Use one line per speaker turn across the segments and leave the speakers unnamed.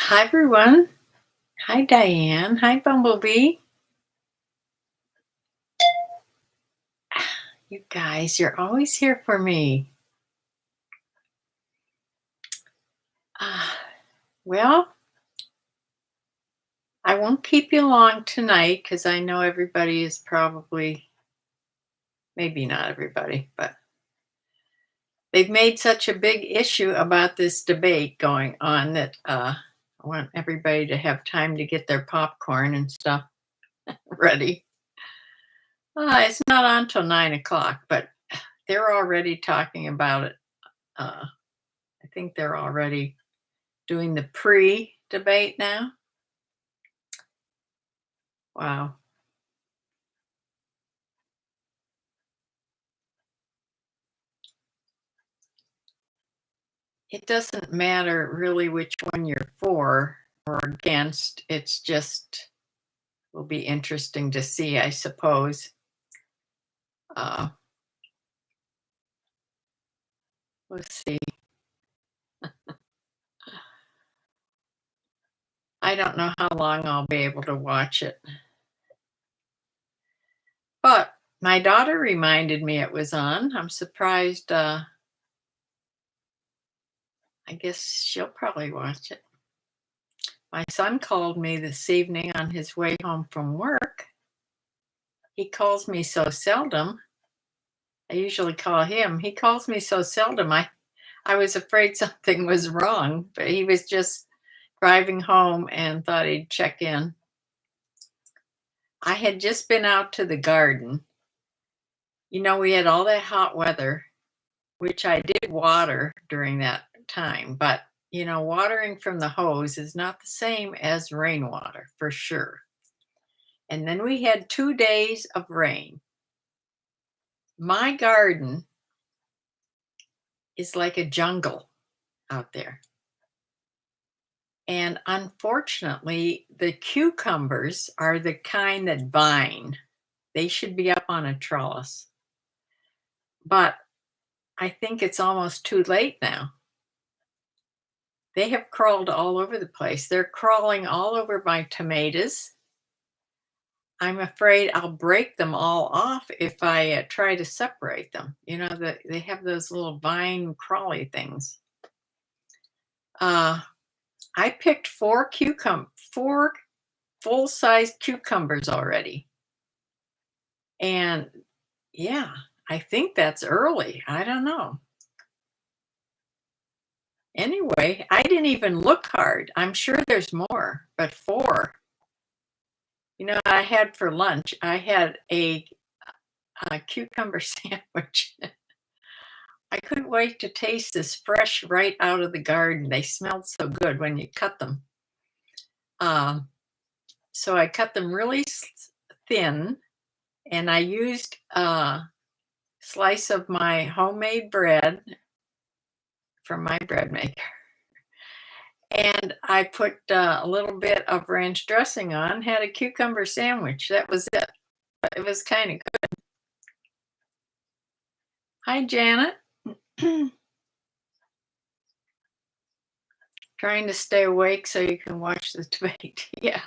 Hi, everyone. Hi, Diane. Hi, Bumblebee. You guys, you're always here for me. Ah, well, I won't keep you long tonight because I know everybody is probably, maybe not everybody, but they've made such a big issue about this debate going on that I want everybody to have time to get their popcorn and stuff ready. It's not on till 9 o'clock, but they're already talking about it. I think they're already doing the pre-debate now. Wow. It doesn't matter really which one you're for or against. It's just will be interesting to see, I suppose. Uh, let's see. I don't know how long I'll be able to watch it. But my daughter reminded me it was on. I'm surprised. I guess she'll probably watch it. My son called me this evening on his way home from work. He calls me so seldom. I usually call him. He calls me so seldom. I was afraid something was wrong, but he was just driving home and thought he'd check in. I had just been out to the garden. We had all that hot weather, which I did water during that time, but watering from the hose is not the same as rainwater for sure. And then we had 2 days of rain. My garden is like a jungle out there. And unfortunately, the cucumbers are the kind that vine. They should be up on a trellis. But I think it's almost too late now. They have crawled all over the place. They're crawling all over my tomatoes. I'm afraid I'll break them all off if I try to separate them. They have those little vine crawly things. I picked four full-size cucumbers already. And yeah, I think that's early. I don't know. Anyway, I didn't even look hard. I'm sure there's more, but four. I had for lunch, I had a cucumber sandwich. I couldn't wait to taste this fresh right out of the garden. They smelled so good when you cut them. So I cut them really thin, and I used a slice of my homemade bread from my bread maker. And I put a little bit of ranch dressing on, had a cucumber sandwich. That was it. But it was kind of good. Hi, Janet. Trying to stay awake so you can watch the debate. Yeah.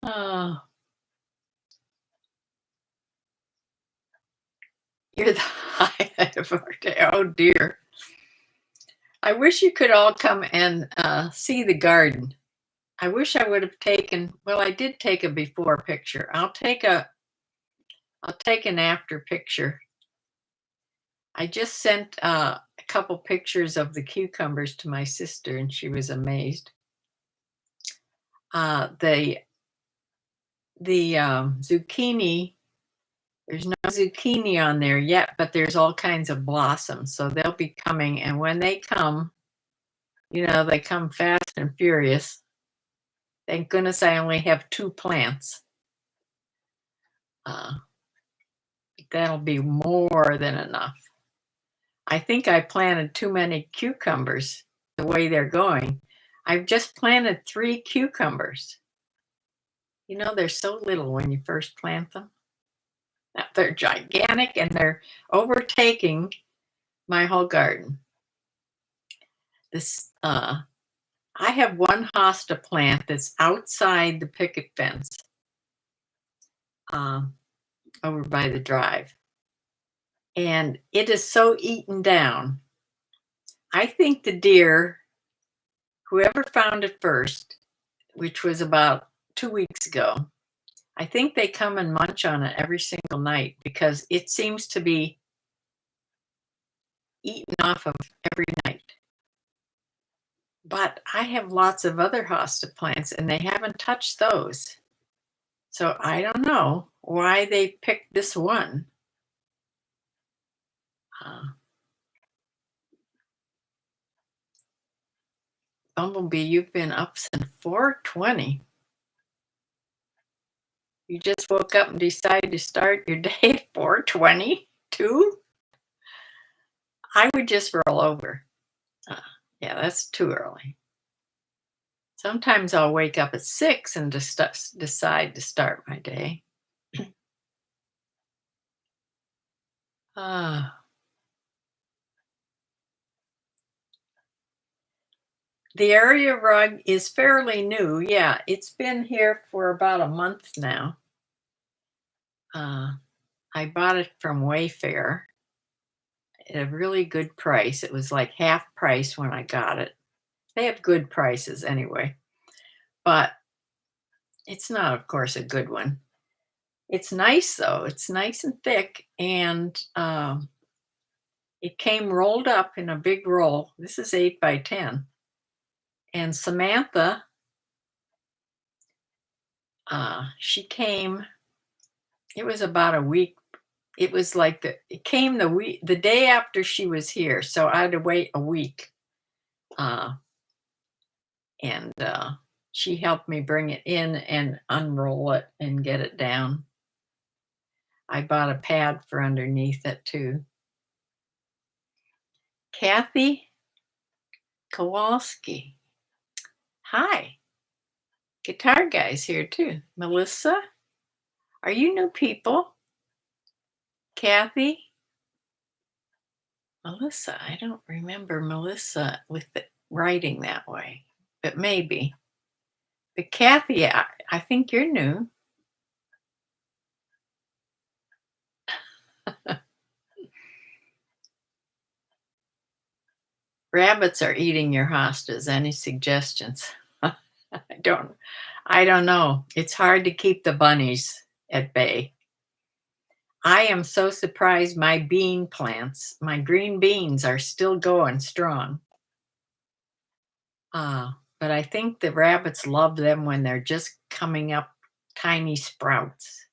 Oh, you're the highlight of our day. Oh, dear. I wish you could all come and see the garden. I wish I would have taken, well, I did take a before picture. I'll take an after picture. I just sent a couple pictures of the cucumbers to my sister, and she was amazed. The zucchini, there's no zucchini on there yet, but there's all kinds of blossoms, so they'll be coming. And when they come, they come fast and furious. Thank goodness I only have 2 plants. That'll be more than enough. I think I planted too many cucumbers the way they're going. I've just planted 3 cucumbers. They're so little when you first plant them. Now they're gigantic and they're overtaking my whole garden. This I have one hosta plant that's outside the picket fence, um, over by the drive, and it is so eaten down. I think the deer, whoever found it first, which was about 2 weeks ago, I think they come and munch on it every single night because it seems to be eaten off of every night. But I have lots of other hosta plants and they haven't touched those. So I don't know why they picked this one. Uh, Bumblebee, you've been up since 4:20. You just woke up and decided to start your day at 4:20 too? I would just roll over. Uh, yeah, that's too early. Sometimes I'll wake up at 6 and decide to start my day. Ah, the area rug is fairly new. Yeah, it's been here for about a month now. I bought it from Wayfair at a really good price. It was like half price when I got it. They have good prices anyway, but it's not, of course, a good one. It's nice though. It's nice and thick, and it came rolled up in a big roll. This is 8 by 10. And Samantha, she came. It was about a week. It was like it came the day after she was here, so I had to wait a week. Uh, and she helped me bring it in and unroll it and get it down. I bought a pad for underneath it too. Kathy Kowalski. Hi. Guitar guy's here too. Melissa, are you new people? Kathy? Melissa, I don't remember Melissa with the writing that way, but maybe. But Kathy, I think you're new. Rabbits are eating your hostas. Any suggestions? I don't I don't know. It's hard to keep the bunnies at bay. I am so surprised my bean plants, my green beans are still going strong. But I think the rabbits love them when they're just coming up tiny sprouts.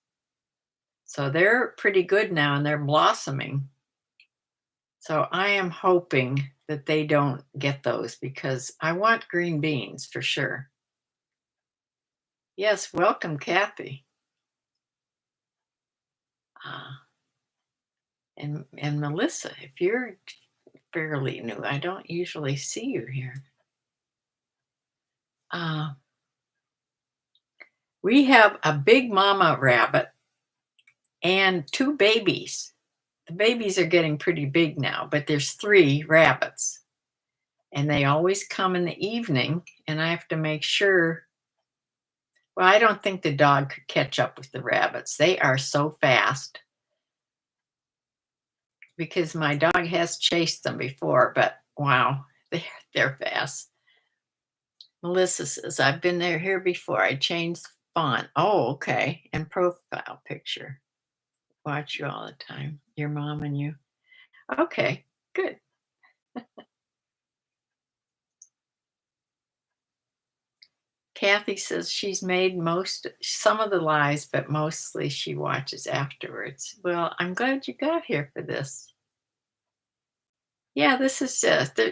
So they're pretty good now and they're blossoming. So I am hoping that they don't get those because I want green beans for sure. Yes, welcome, Kathy. Uh, and Melissa, if you're fairly new, I don't usually see you here. Uh, we have a big mama rabbit and two babies. The babies are getting pretty big now, but there's 3 rabbits. And they always come in the evening, and I have to make sure. Well, I don't think the dog could catch up with the rabbits. They are so fast because my dog has chased them before, but wow, they're fast. Melissa says, I've been here before. I changed font. Oh, okay. And profile picture. Watch you all the time. Your mom and you. Okay, good. Kathy says she's made some of the lies, but mostly she watches afterwards. Well, I'm glad you got here for this. Yeah, this is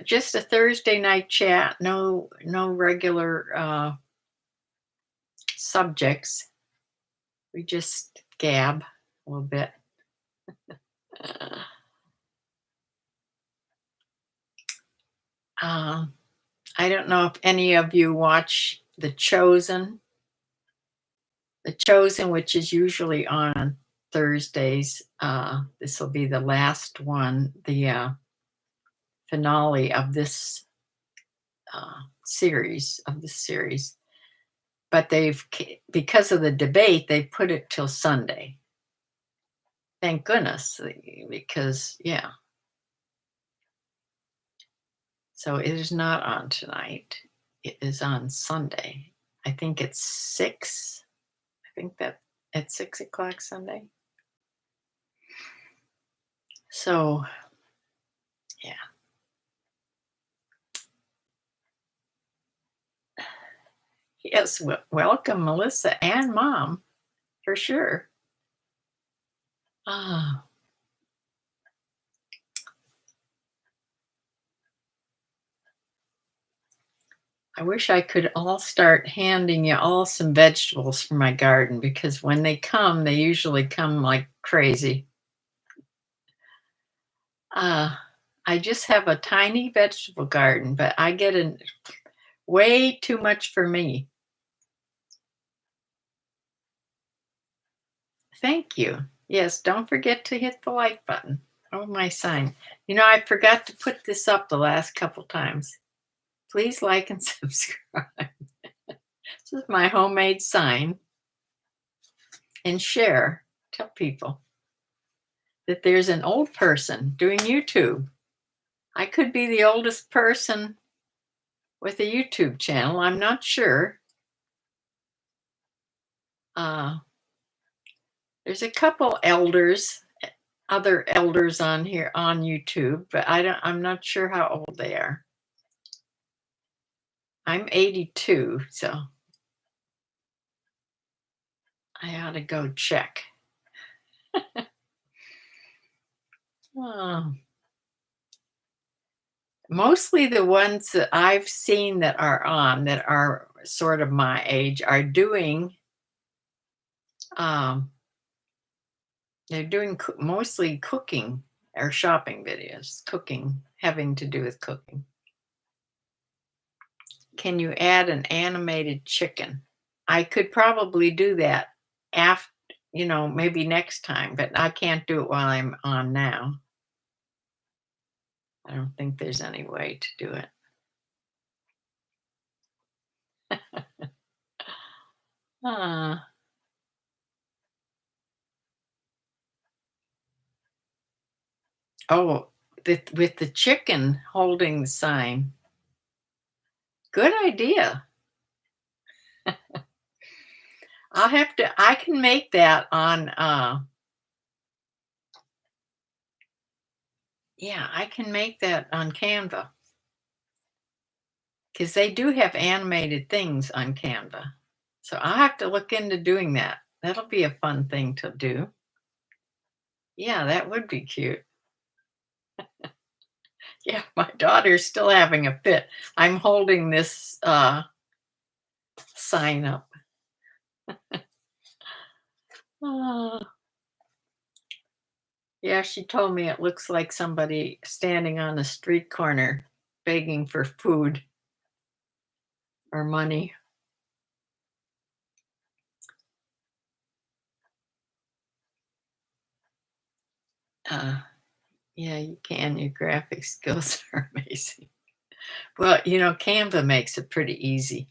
just a Thursday night chat. No regular subjects. We just gab a little bit. Uh, I don't know if any of you watch The Chosen. The Chosen, which is usually on Thursdays. This will be the last one, the finale of this series of the series. But because of the debate, they put it till Sunday. Thank goodness, because yeah. So it is not on tonight. It is on Sunday. I think it's 6. I think that at 6 o'clock Sunday. So yeah. Yes, welcome, Melissa and Mom, for sure. Ah, I wish I could all start handing you all some vegetables from my garden, because when they come, they usually come like crazy. Uh, I just have a tiny vegetable garden, but I get way too much for me. Thank you. Yes, don't forget to hit the like button. Oh, my sign. I forgot to put this up the last couple times. Please like and subscribe. This is my homemade sign. And share. Tell people that there's an old person doing YouTube. I could be the oldest person with a YouTube channel. I'm not sure. There's a couple other elders on here on YouTube, but I'm not sure how old they are. I'm 82, so I ought to go check. Oh. Mostly the ones that I've seen that are sort of my age are doing, they're doing mostly cooking or shopping videos, cooking, having to do with cooking. Can you add an animated chicken? I could probably do that after, maybe next time, but I can't do it while I'm on now. I don't think there's any way to do it. Oh, with the chicken holding the sign. Good idea. I can make that on, yeah, I can make that on Canva. Because they do have animated things on Canva. So I'll have to look into doing that. That'll be a fun thing to do. Yeah, that would be cute. Yeah, my daughter's still having a fit. I'm holding this sign up. Uh, yeah, she told me it looks like somebody standing on a street corner begging for food or money. Yeah, you can. Your graphic skills are amazing. Well, Canva makes it pretty easy.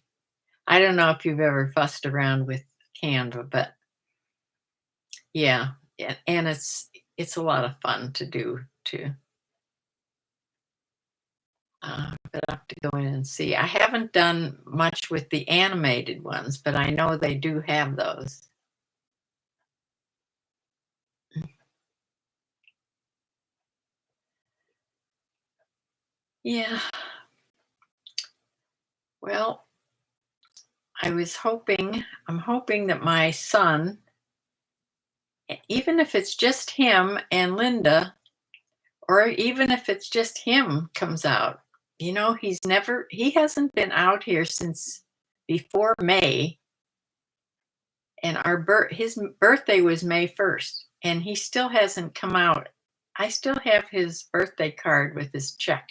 I don't know if you've ever fussed around with Canva, but yeah, and it's a lot of fun to do too. But I have to go in and see. I haven't done much with the animated ones, but I know they do have those. Yeah. Well, I'm hoping that my son, even if it's just him and Linda, or even if it's just him comes out. He hasn't been out here since before May, and his birthday was May 1st, and he still hasn't come out. I still have his birthday card with his check.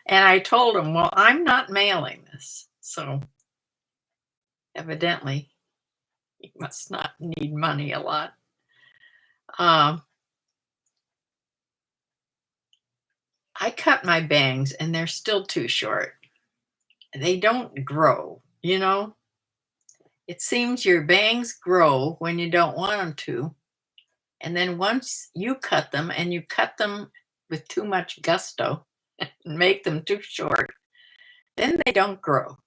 And I told him, well, I'm not mailing this. So evidently, he must not need money a lot. I cut my bangs and they're still too short. They don't grow, you know? It seems your bangs grow when you don't want them to. And then once you cut them and you cut them with too much gusto and make them too short, then they don't grow.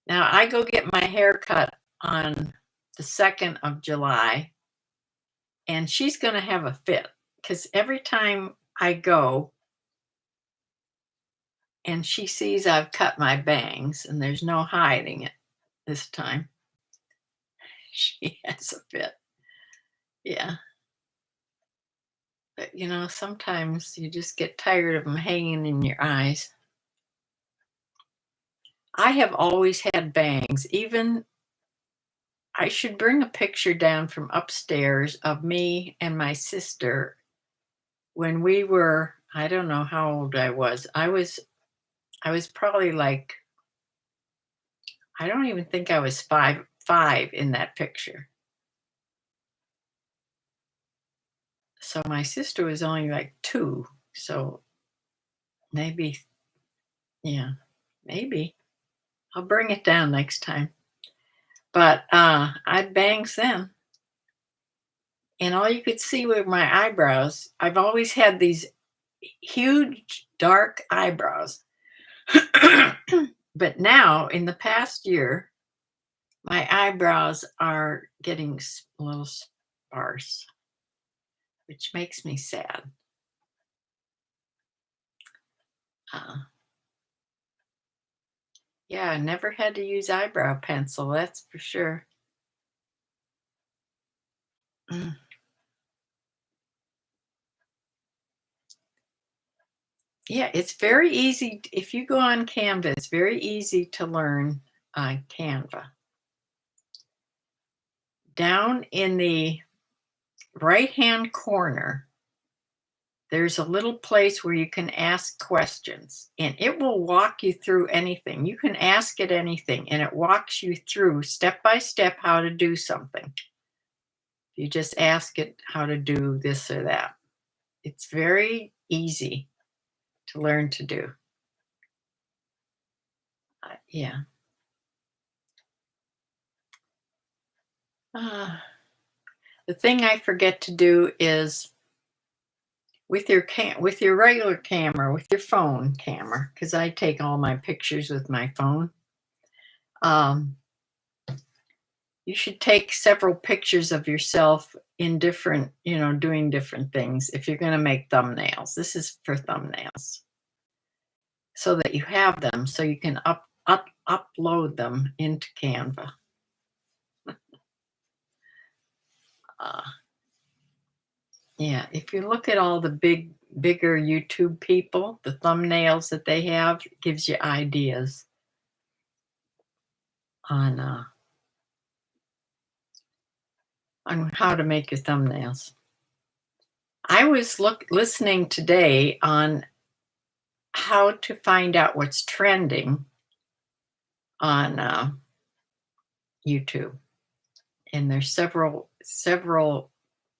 Now I go get my hair cut on the 2nd of July, and she's going to have a fit because every time I go and she sees I've cut my bangs and there's no hiding it this time, she has a fit. Yeah. But sometimes you just get tired of them hanging in your eyes. I have always had bangs. Even I should bring a picture down from upstairs of me and my sister when we were, I don't know how old I was. I was probably like, I don't even think I was five in that picture. So my sister was only like 2. So maybe, yeah, maybe. I'll bring it down next time. But I had bangs then. And all you could see were my eyebrows. I've always had these huge dark eyebrows. But now, in the past year, my eyebrows are getting a little sparse, which makes me sad. Yeah, I never had to use eyebrow pencil, that's for sure. Yeah, it's very easy. If you go on Canva, it's very easy to learn on Canva. Down in the right-hand corner, there's a little place where you can ask questions, and it will walk you through anything. You can ask it anything, and it walks you through step by step how to do something. You just ask it how to do this or that. It's very easy to learn to do. Yeah. The thing I forget to do is with your regular camera, with your phone camera, because I take all my pictures with my phone. You should take several pictures of yourself in different, doing different things if you're going to make thumbnails. This is for thumbnails, so that you have them, so you can upload them into Canva. Yeah, if you look at all the bigger YouTube people, the thumbnails that they have gives you ideas on how to make your thumbnails. I was listening today on how to find out what's trending on YouTube, and there's several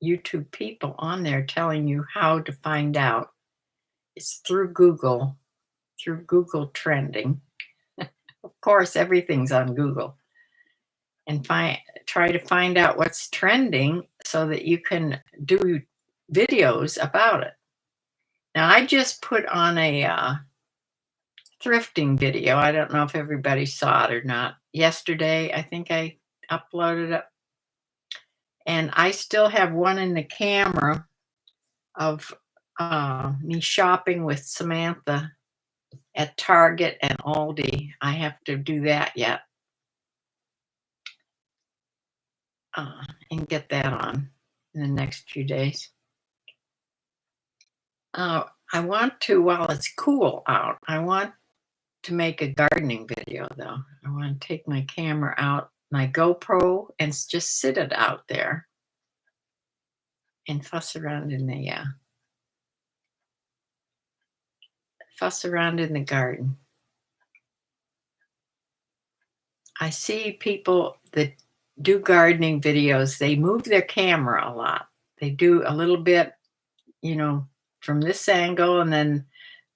YouTube people on there telling you how to find out. It's through Google Trending. Of course, everything's on Google. And try to find out what's trending so that you can do videos about it. Now, I just put on a thrifting video. I don't know if everybody saw it or not. Yesterday, I think I uploaded it. And I still have one in the camera of me shopping with Samantha at Target and Aldi. I have to do that yet. And get that on in the next few days. I want to, while it's cool out, I want to make a gardening video, though. I want to take my camera out, my GoPro, and just sit it out there and fuss around in the garden. I see people that do gardening videos, they move their camera a lot. They do a little bit, from this angle, and then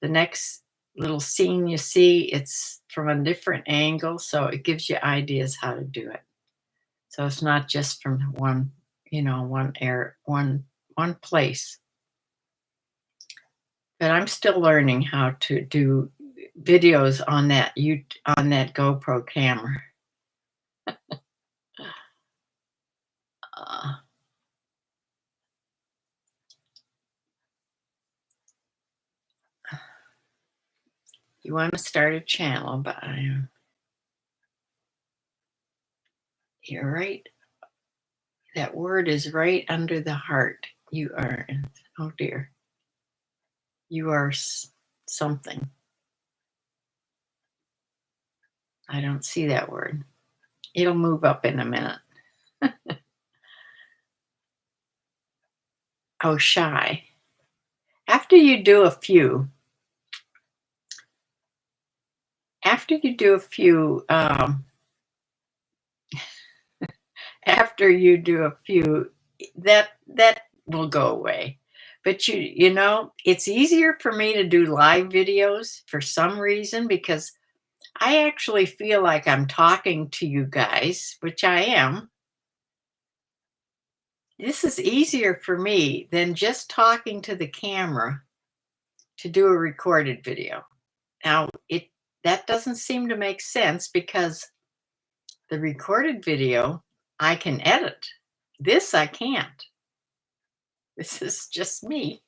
the next little scene you see, it's from a different angle, so it gives you ideas how to do it. So it's not just from one, one place. But I'm still learning how to do videos on that GoPro camera. Uh, you want to start a channel, but you're right. That word is right under the heart. You are, oh dear, you are something. I don't see that word. It'll move up in a minute. Oh, shy. After you do a few, after you do a few, after you do a few, that will go away. But it's easier for me to do live videos for some reason, because I actually feel like I'm talking to you guys, which I am. This is easier for me than just talking to the camera to do a recorded video. Now, that doesn't seem to make sense, because the recorded video I can edit. This I can't. This is just me.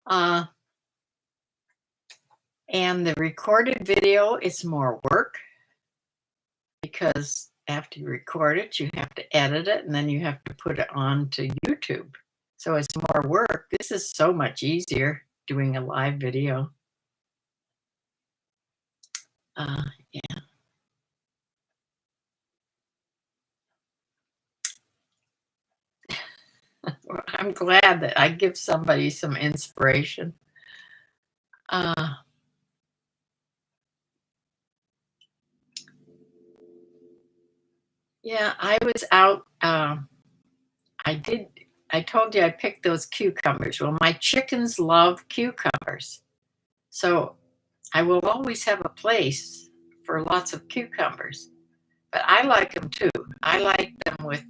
Uh, and the recorded video is more work, because after you record it, you have to edit it, and then you have to put it on to YouTube. So it's more work. This is so much easier, doing a live video. Yeah. Well, I'm glad that I give somebody some inspiration. Yeah, I was out. I told you I picked those cucumbers. Well, my chickens love cucumbers. So I will always have a place for lots of cucumbers. But I like them too. I like them with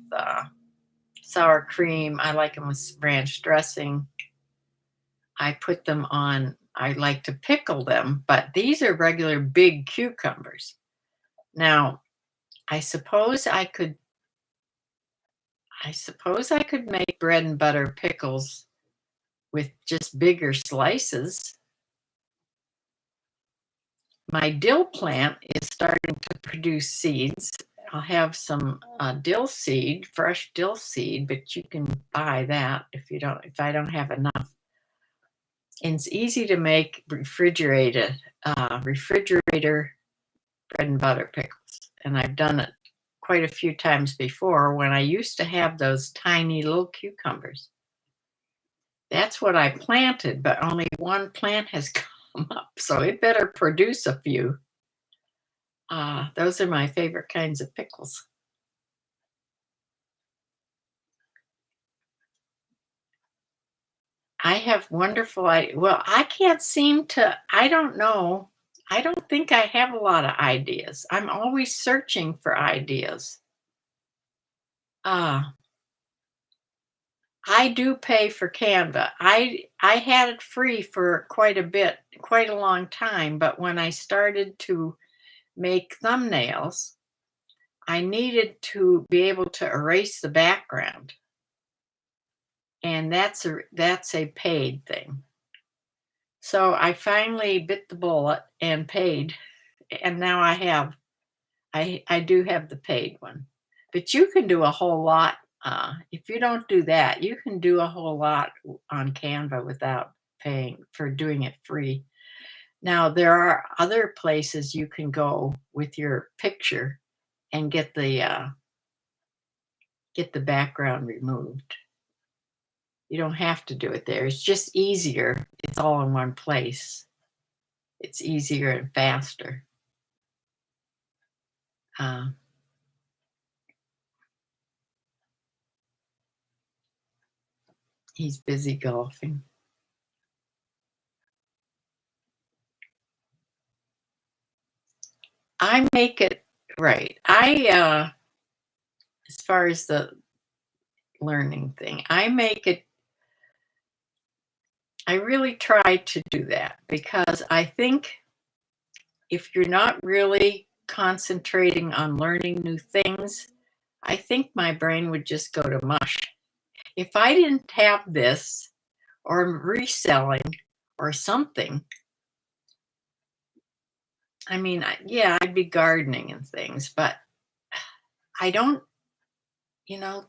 sour cream. I like them with ranch dressing. I put them on, I like to pickle them, but these are regular big cucumbers. Now, I suppose I could make bread and butter pickles with just bigger slices. My dill plant is starting to produce seeds. I'll have some dill seed, fresh dill seed, but you can buy that if I don't have enough. And it's easy to make refrigerator bread and butter pickles. And I've done it quite a few times before, when I used to have those tiny little cucumbers. That's what I planted, but only one plant has come up, so it better produce a few. Those are my favorite kinds of pickles. I have wonderful well, I can't seem to, I don't know. I don't think I have a lot of ideas. I'm always searching for ideas. I do pay for Canva. I had it free for quite a long time, but when I started to make thumbnails, I needed to be able to erase the background. And that's a paid thing. So I finally bit the bullet and paid, and now I do have the paid one. But you can do a whole lot. If you don't do that, you can do a whole lot on Canva without paying for doing it free. Now, there are other places you can go with your picture and get the background removed. You don't have to do it there. It's just easier. It's all in one place. It's easier and faster. He's busy golfing. I make it right. As far as the learning thing, I really try to do that because I think if you're not really concentrating on learning new things, I think my brain would just go to mush. If I didn't have this or reselling or something, I mean, yeah, I'd be gardening and things, but I don't, you know,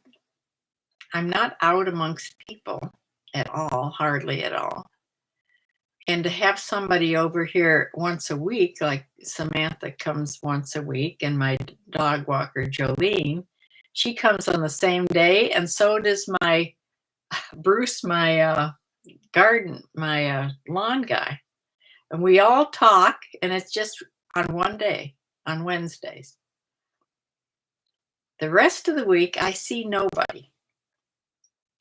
I'm not out amongst people at all, hardly at all. And to have somebody over here once a week, like Samantha comes once a week, and my dog walker, Jolene, she comes on the same day, and so does my Bruce, my lawn guy. And we all talk, and it's just on one day, on Wednesdays. The rest of the week, I see nobody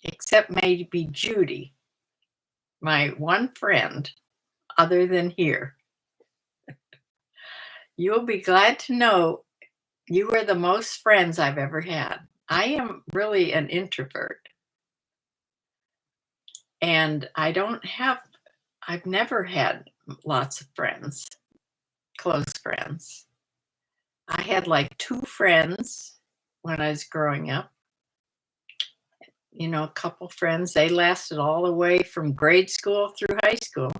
except maybe Judy, my one friend, other than here. You'll be glad to know you are the most friends I've ever had. I am really an introvert, and I've never had lots of friends, close friends. I had like two friends when I was growing up, a couple friends. They lasted all the way from grade school through high school.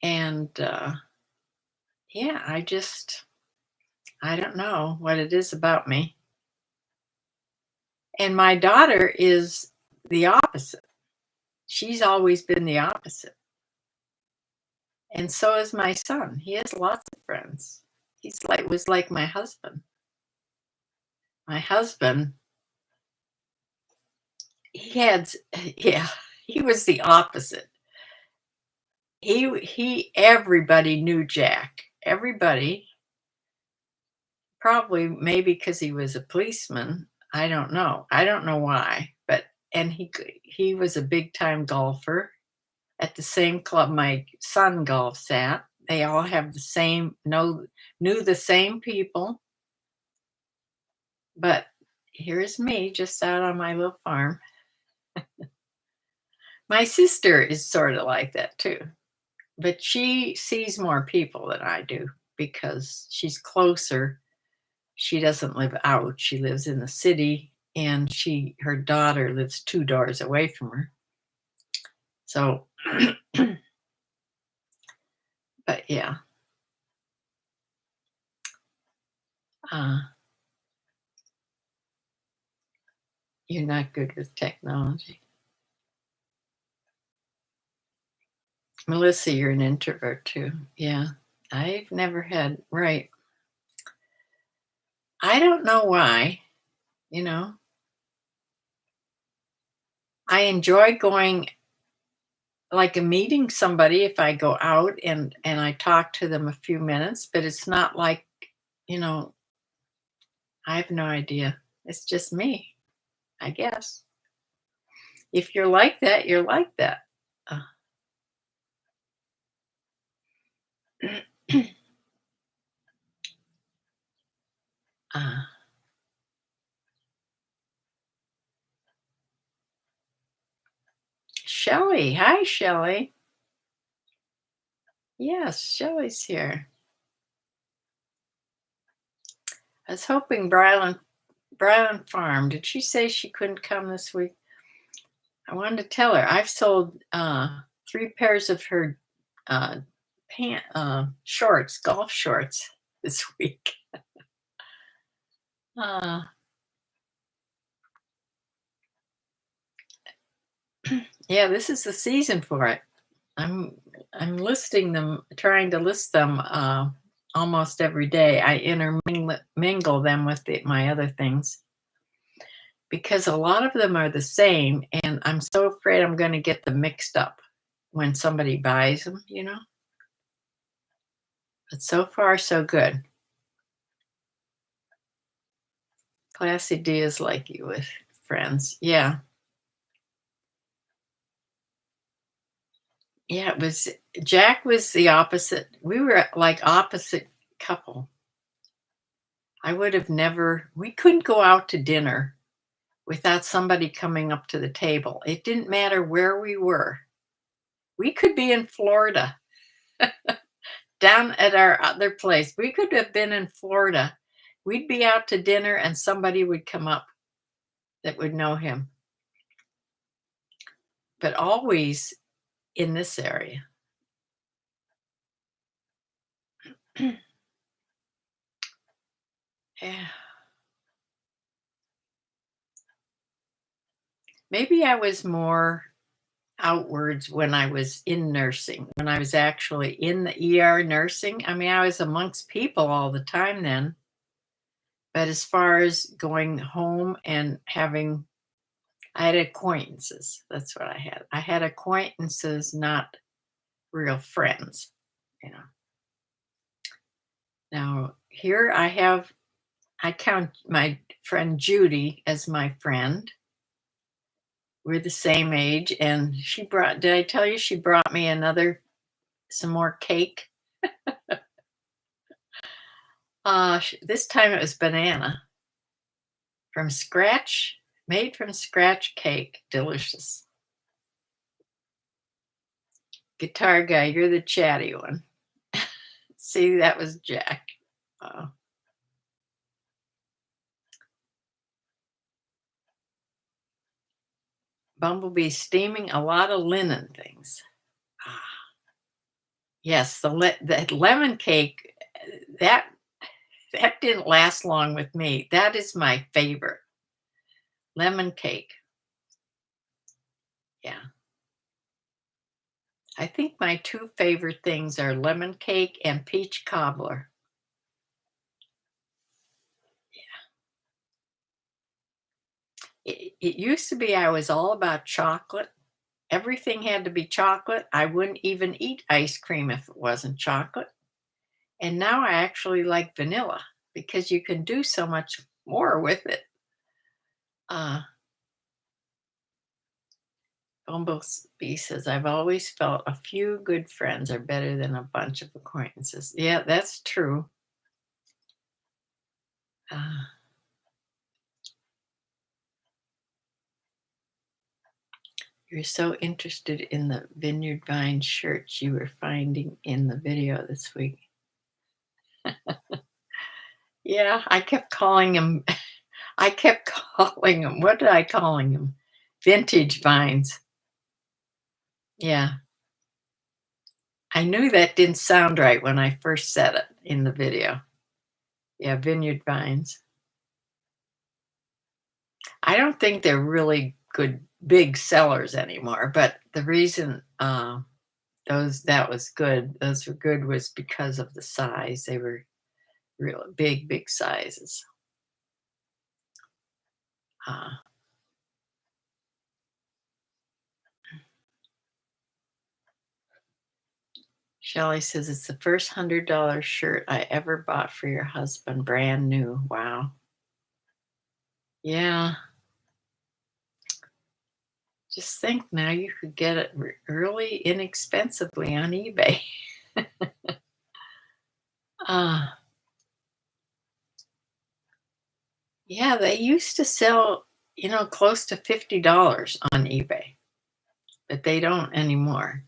And yeah, I don't know what it is about me. And my daughter is the opposite. She's always been the opposite. And so is my son. He has lots of friends. Was like my husband. My husband, he had yeah, he was the opposite. Everybody knew Jack. Everybody, probably maybe because he was a policeman. I don't know. I don't know why, but and he was a big time golfer at the same club my son golfs at. They all have the same knew the same people. But here's me just out on my little farm. My sister is sort of like that too, but she sees more people than I do because she's closer. She doesn't live out. She lives in the city, and her daughter lives 2 doors away from her. So, but yeah. Uh, you're not good with technology. Melissa, you're an introvert too. Yeah. I've never had, right. I don't know why, you know. I enjoy going like a meeting somebody if I go out and I talk to them a few minutes, but it's not like, you know, I have no idea. It's just me, I guess. If you're like that, you're like that. Uh, uh, Shelley. Hi, Shelley. Yes, Shelley's here. I was hoping Bryland Farm. Did she say she couldn't come this week? I wanted to tell her I've sold 3 pairs of her uh, shorts, golf shorts this week. Uh, yeah, this is the season for it. I'm listing them, trying to list them almost every day. I intermingle them with my other things because a lot of them are the same, and I'm so afraid I'm going to get them mixed up when somebody buys them, But so far, so good. Classy D is like you with friends. Yeah. Yeah, it was Jack was the opposite. We were like opposite couple. I would have never we couldn't go out to dinner without somebody coming up to the table. It didn't matter where we were. We could be in Florida, down at our other place. We could have been in Florida. We'd be out to dinner and somebody would come up that would know him, but always in this area. Yeah. Maybe I was more outwards when I was in nursing, when I was actually in the ER nursing. I mean, I was amongst people all the time then. But as far as going home and having, I had acquaintances. That's what I had. I had acquaintances, not real friends, you know. Now, here I count my friend Judy as my friend. We're the same age, and did I tell you she brought me some more cake? This time it was banana from scratch, made from scratch cake. Delicious. Guitar guy, you're the chatty one. See, that was Jack. Uh, Bumblebee steaming a lot of linen things. Ah, yes, the lemon cake, that that didn't last long with me. That is my favorite. Lemon cake. Yeah. I think my two favorite things are lemon cake and peach cobbler. It used to be I was all about chocolate. Everything had to be chocolate. I wouldn't even eat ice cream if it wasn't chocolate. And now I actually like vanilla because you can do so much more with it. Uh, Bumblebee says, I've always felt a few good friends are better than a bunch of acquaintances. Yeah, that's true. Uh, you're so interested in the Vineyard Vine shirts you were finding in the video this week. Yeah, I kept calling him. I kept calling him. What did I calling him? Vintage vines. Yeah. I knew that didn't sound right when I first said it in the video. Yeah, vineyard vines. I don't think they're really good big sellers anymore, but the reason those were good was because of the size. They were real big sizes. Uh, Shelley says it's the first $100 shirt I ever bought for your husband, brand new. Wow. Yeah. Just think now you could get it really inexpensively on eBay. uh, yeah, they used to sell, close to $50 on eBay, but they don't anymore.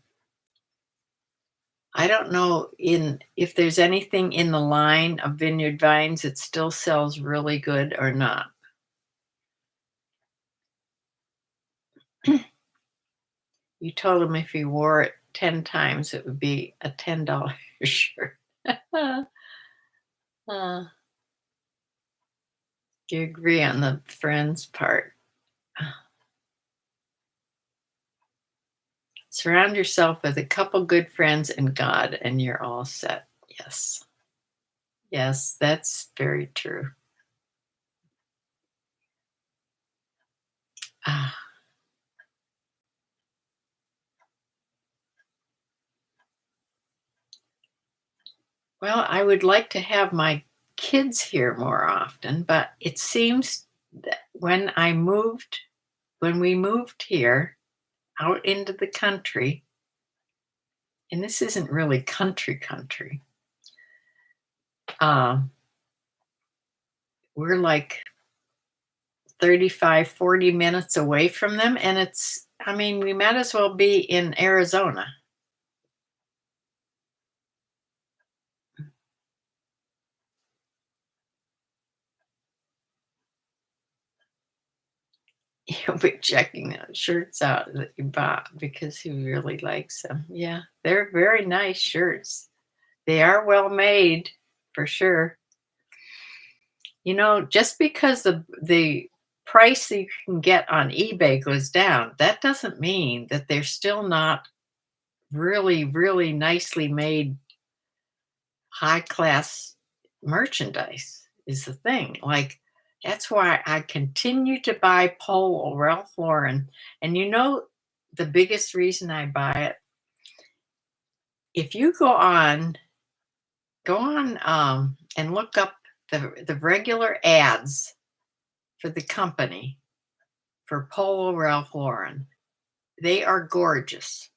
I don't know if there's anything in the line of Vineyard Vines that still sells really good or not. You told him if he wore it 10 times, it would be a $10 shirt. uh, you agree on the friends part. Surround yourself with a couple good friends and God, and you're all set. Yes. Yes, that's very true. Ah, well, I would like to have my kids here more often, but it seems that when we moved here out into the country, and this isn't really country. Um, we're like 35, 40 minutes away from them, and I mean, we might as well be in Arizona. He'll be checking those shirts out that you bought because he really likes them. Yeah, they're very nice shirts. They are well made, for sure. Just because the price that you can get on eBay goes down, that doesn't mean that they're still not really, really nicely made, high class merchandise is the thing. Like, that's why I continue to buy Polo Ralph Lauren. And the biggest reason I buy it, if you go on and look up the regular ads for the company for Polo Ralph Lauren, they are gorgeous.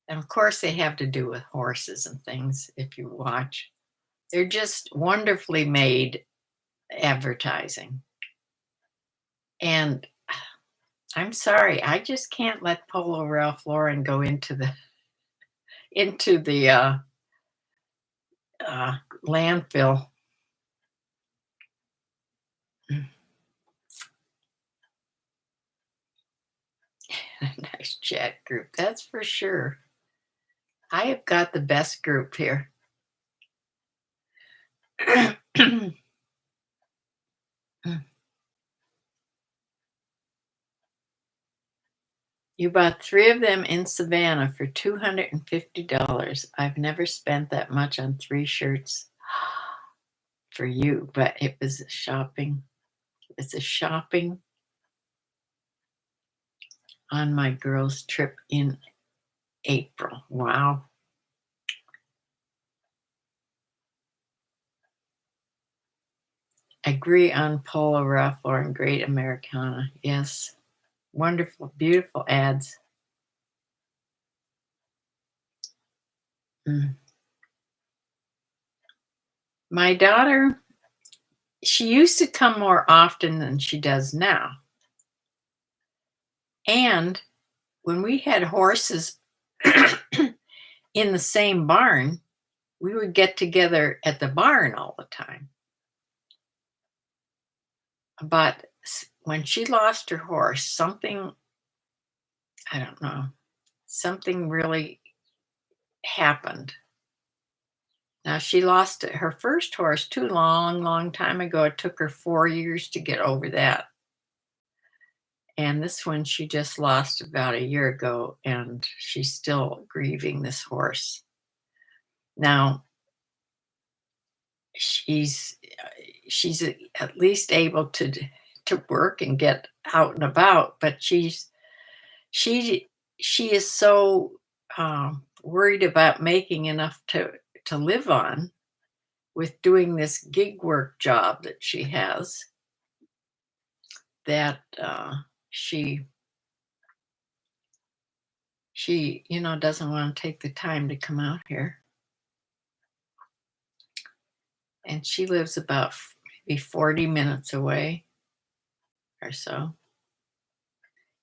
And of course, they have to do with horses and things if you watch. They're just wonderfully made advertising. And I'm sorry, I just can't let Polo Ralph Lauren go into the landfill. Nice chat group, that's for sure. I have got the best group here. You bought 3 of them in Savannah for $250. I've never spent that much on 3 shirts for you, but it was a shopping. It's a shopping on my girls' trip in April. Wow. Agree on Polo Ralph Lauren, Great Americana. Yes. Wonderful, beautiful ads. Mm. My daughter, she used to come more often than she does now. And when we had horses in the same barn, we would get together at the barn all the time. But when she lost her horse, I don't know, something really happened. Now, she lost her first horse too long time ago. It took her 4 years to get over that. And this one she just lost about a year ago, and she's still grieving this horse. Now, she's she's at least able to work and get out and about, but she she is so worried about making enough to live on with doing this gig work job that she has, that she doesn't want to take the time to come out here. And she lives about maybe 40 minutes away or so.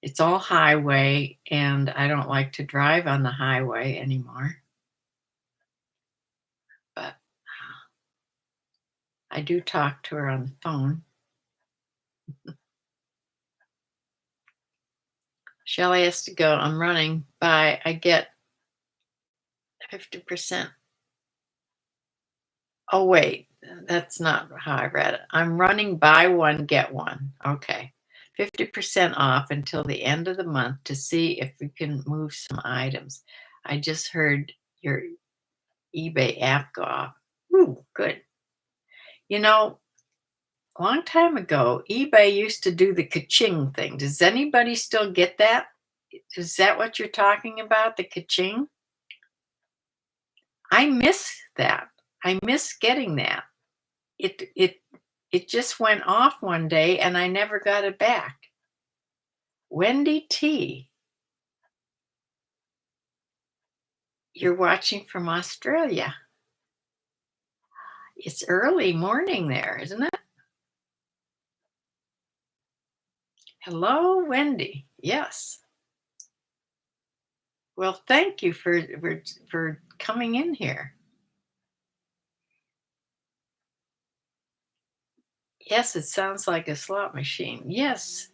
It's all highway, and I don't like to drive on the highway anymore. But I do talk to her on the phone. Shelley has to go. I'm running by. I get 50%. Oh, wait. That's not how I read it. I'm running buy one, get one. Okay. 50% off until the end of the month to see if we can move some items. I just heard your eBay app go off. Ooh, good. A long time ago, eBay used to do the ka-ching thing. Does anybody still get that? Is that what you're talking about, the ka-ching? I miss that. I miss getting that. It just went off one day and I never got it back. Wendy T. You're watching from Australia. It's early morning there, isn't it? Hello, Wendy. Yes. Well, thank you for coming in here. Yes, it sounds like a slot machine. Yes.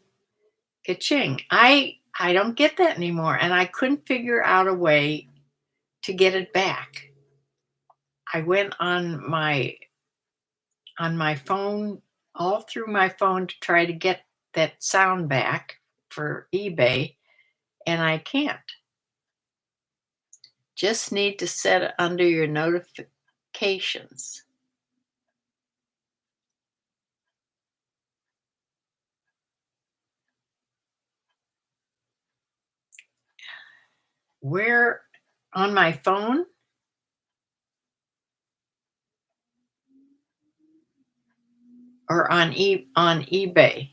Ka-ching. I don't get that anymore, and I couldn't figure out a way to get it back. I went on my phone, all through my phone, to try to get that sound back for eBay, and I can't. Just need to set it under your notifications. Where on my phone or on eBay?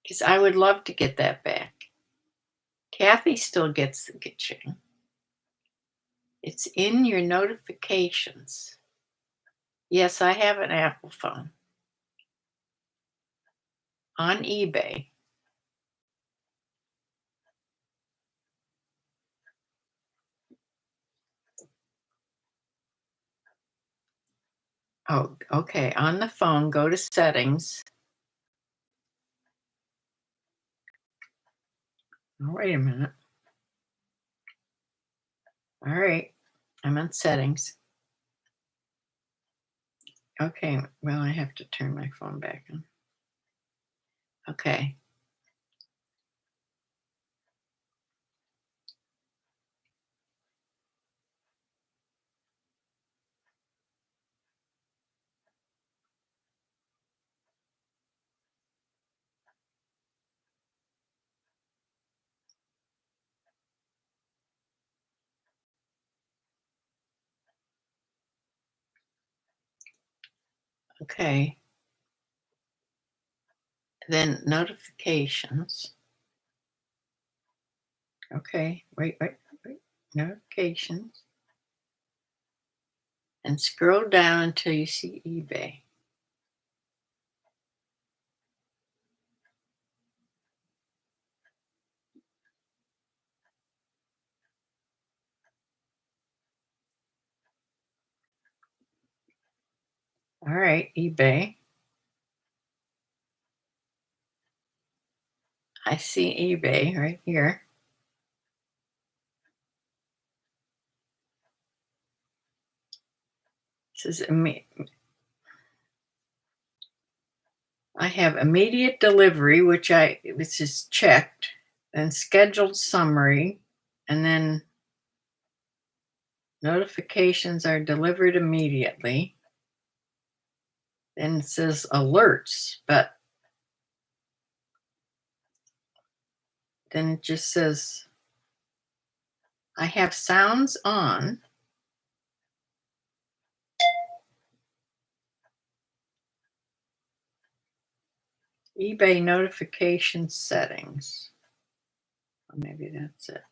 Because I would love to get that back. Kathy still gets the kitchen. It's in your notifications. Yes, I have an Apple phone. On eBay. Oh, okay. On the phone, go to settings. Oh, wait a minute. All right. I'm on settings. Okay. Well, I have to turn my phone back on. Okay. Okay. Then notifications. Okay. Wait. Notifications. And scroll down until you see eBay. All right. eBay. I see eBay right here. It says I have immediate delivery, which is checked, and scheduled summary, and then notifications are delivered immediately. Then it says alerts, but then it just says I have sounds on. eBay notification settings. Or maybe that's it.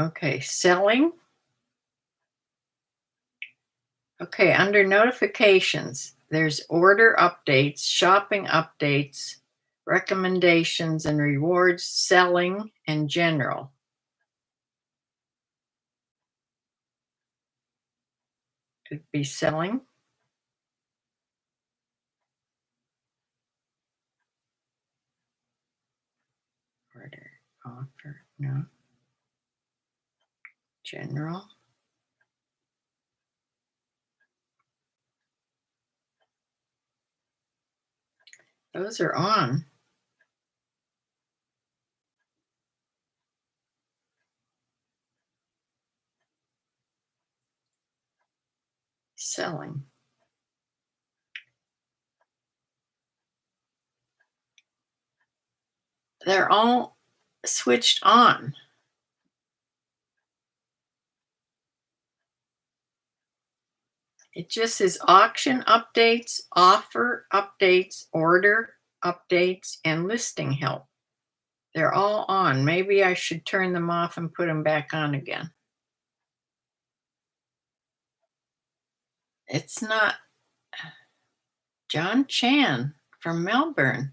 Okay, selling. Okay, under notifications, there's order updates, shopping updates, recommendations and rewards, selling, and general. Could be selling. Order, offer, no. General. Those are on. Selling. They're all switched on. It just says auction updates, offer updates, order updates, and listing help. They're all on. Maybe I should turn them off and put them back on again. It's not John Chan from Melbourne.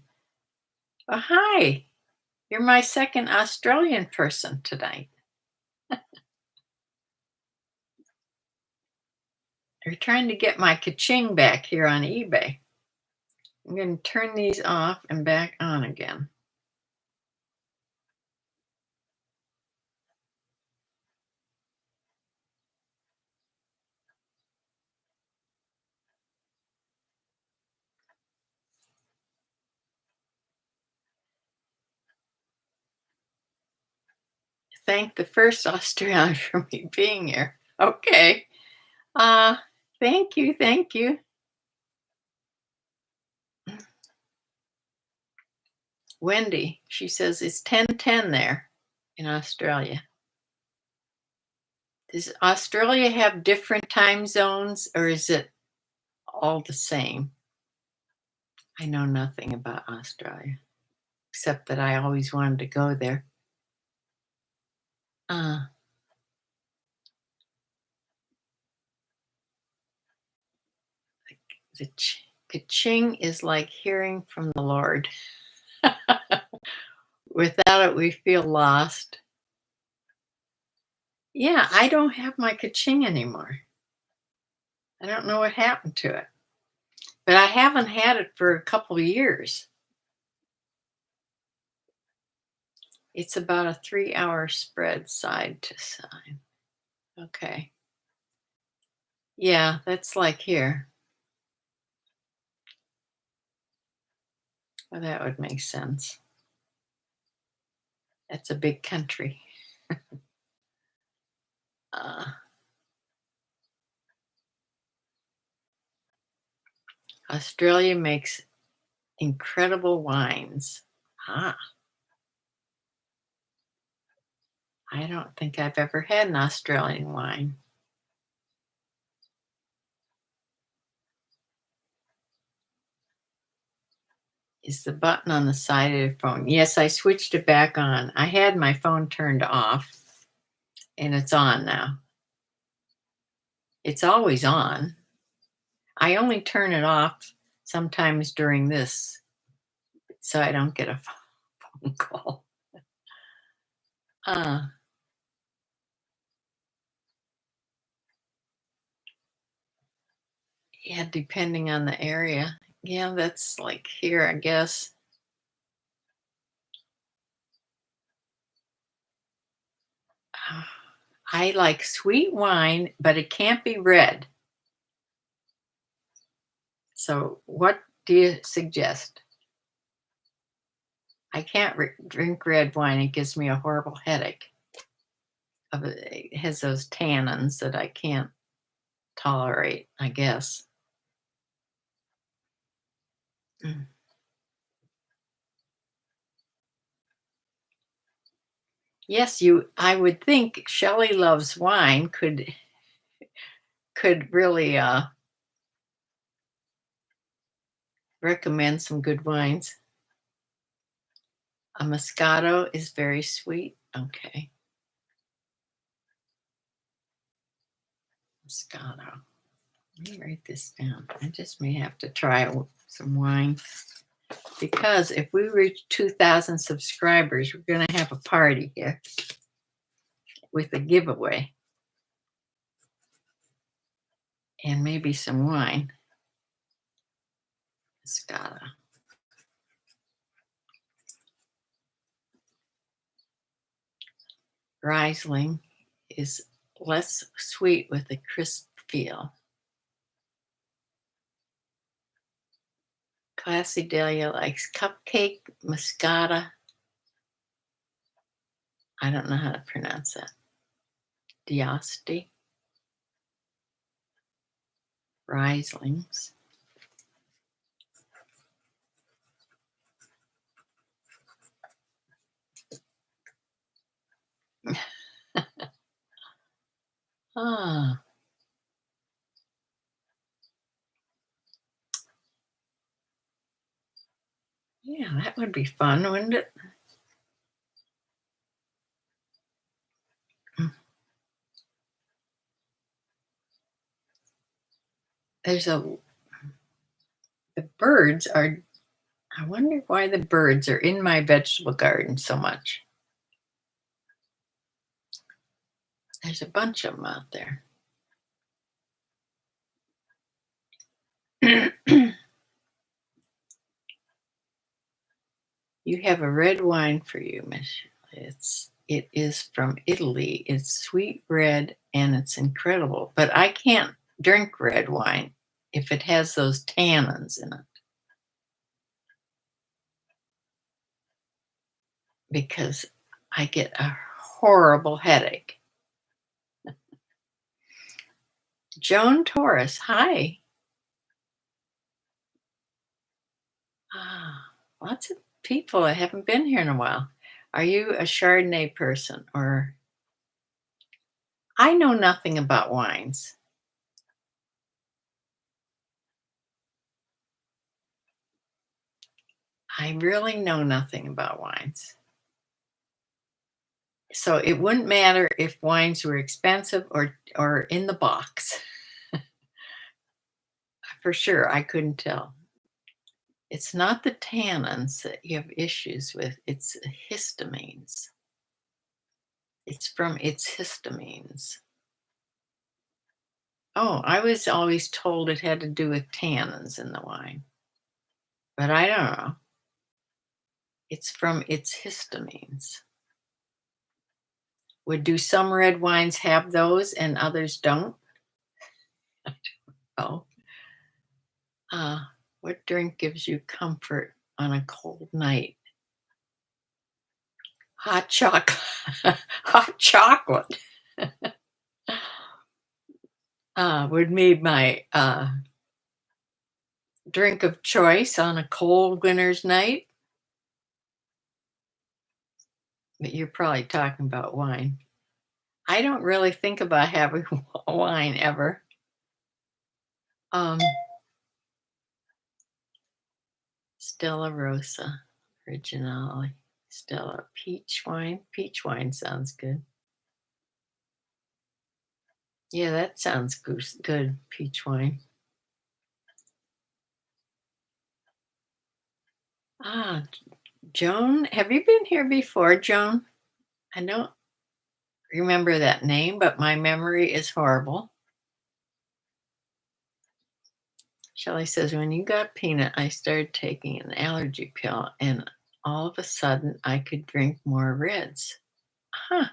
Oh, hi. You're my second Australian person tonight. They're trying to get my ka-ching back here on eBay. I'm going to turn these off and back on again. Thank the first Australian for me being here. Okay. Uh, thank you. Thank you. Wendy, she says it's 10:10 there in Australia. Does Australia have different time zones or is it all the same? I know nothing about Australia except that I always wanted to go there. Uh, the ka-ching is like hearing from the Lord. Without it, we feel lost. Yeah, I don't have my ka-ching anymore. I don't know what happened to it, but I haven't had it for a couple of years. It's about a 3-hour spread side to side. Okay. Yeah, that's like here. Well, that would make sense. That's a big country. Uh, Australia makes incredible wines. Ah, I don't think I've ever had an Australian wine. Is the button on the side of the phone? Yes, I switched it back on. I had my phone turned off and it's on now. It's always on. I only turn it off sometimes during this so I don't get a phone call. Uh, yeah, depending on the area. Yeah, that's like here, I guess. I like sweet wine, but it can't be red. So, what do you suggest? I can't drink red wine. It gives me a horrible headache. It has those tannins that I can't tolerate, I guess. Mm. Yes, I would think Shelley Loves Wine could really recommend some good wines. A Moscato is very sweet. Okay, Moscato. Let me write this down. I just may have to try some wine because if we reach 2,000 subscribers, we're going to have a party here with a giveaway and maybe some wine. Moscato. Riesling is less sweet with a crisp feel. Classy Delia likes cupcake Moscata. I don't know how to pronounce that. Diasti. Rieslings. Ah, Yeah, that would be fun, wouldn't it? Mm. There's a the birds are I wonder why the birds are in my vegetable garden so much. There's a bunch of them out there. You have a red wine for you, Miss. It is from Italy. It's sweet red and it's incredible. But I can't drink red wine if it has those tannins in it because I get a horrible headache. Joan Torres, hi. Ah, lots of people that haven't been here in a while. Are you a Chardonnay person or I know nothing about wines. I really know nothing about wines. So it wouldn't matter if wines were expensive or in the box. For sure, I couldn't tell. It's not the tannins that you have issues with, it's histamines. It's from its histamines. Oh, I was always told it had to do with tannins in the wine, but I don't know. It's from its histamines. Would do some red wines have those and others don't? Oh, uh, what drink gives you comfort on a cold night? Hot chocolate. Hot chocolate would be my drink of choice on a cold winter's night. But you're probably talking about wine. I don't really think about having wine ever. Um, Stella Rosa, Originale, Stella peach wine. Peach wine sounds good. Yeah, that sounds good. Peach wine. Ah, Joan, have you been here before, Joan? I don't remember that name, but my memory is horrible. Shelley says, when you got peanut, I started taking an allergy pill, and all of a sudden I could drink more reds. Huh.